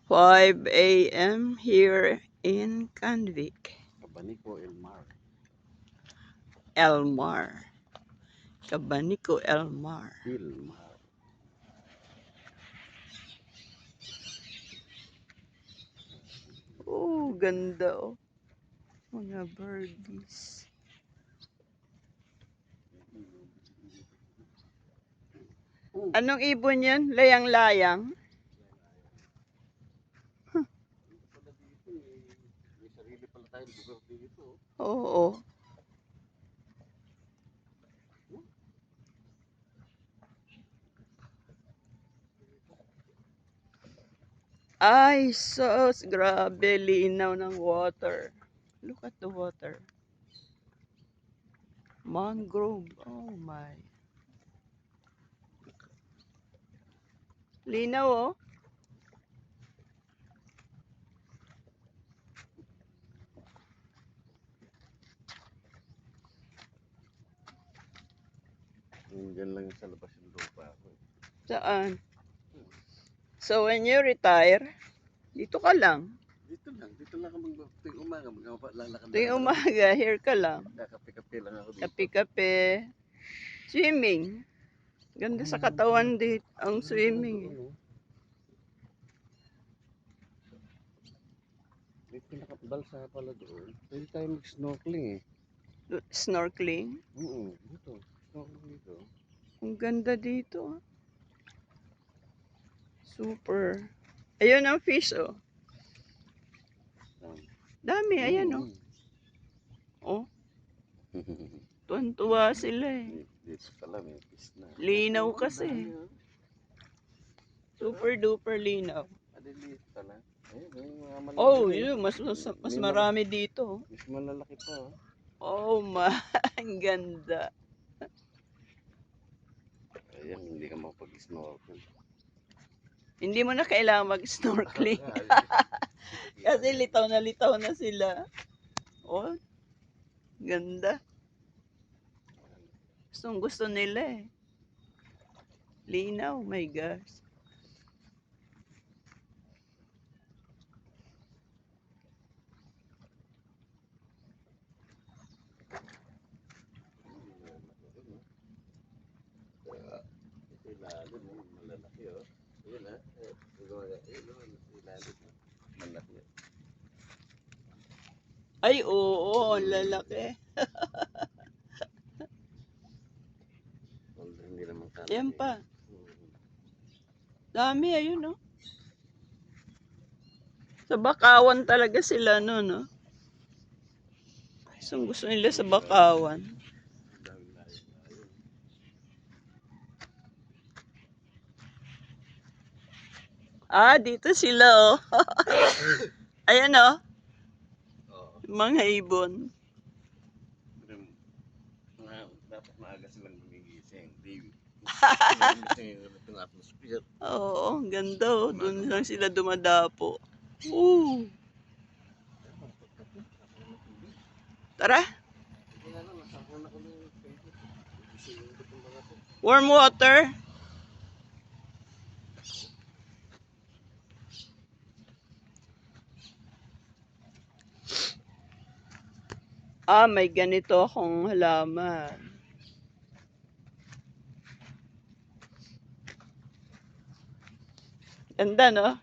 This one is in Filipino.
5 a.m. here in Canvic. Abanico Elmar. Elmar. Abanico Elmar. Ilmar. Oh, ganda oh. Mga birdies. Anong ibon yan? Layang-layang? May sarili pala tayong lugar dito. Oo. Ay, sus, grabe, linaw ng water. Look at the water. Mangrove, oh my. Linaw oh. Diyan lang sa labas yung lupa ako. Saan? So when you retire, dito ka lang. Dito lang ako tuwing umaga, lalakad. Tuwing umaga, here ka lang. Kakape-kape lang ako dito. Kape-kape. Swimming. Ganda sa katawan dito, ang swimming. May pinakabalsa pala doon. Pwede tayo mag-snorkeling eh. Snorkeling. Oo, dito. Snorkeling dito. Ang ganda dito. Super. Ayun ang fish oh. Dami, ayan oh. Oh, tuwan-tuwa sila eh. Dito pala may fish na. Linaw kasi. Super duper linaw. Adiliit pala. Ayun, Oh, yun, mas marami dito. Mas malalaki pa oh. Oh my, ang ganda. Ayan, hindi ka makapag-snorkel. Hindi mo na kailangan mag-snorkeling. Kasi litaw na sila. Oh, ganda. Gustong gusto nila eh. Linaw, my gosh. Ilalim, malalaki oh. Ayun ha. Ilalim. Malaki. Ay, oo, ang lalaki. Hindi naman kalaki. Yan pa. Dami, ayun no. Sa Bakawan talaga sila no, no? Gusto nila sa Bakawan. Ah, dito sila oh. Ayan oh. Mga ibon. Dapat maaga silang gumigising. Itong atmosphere. Oo, ang ganda oh. Doon lang sila dumadapo. Ooh. Tara. Warm water. Ah, may ganito akong halaman. Ganda, no?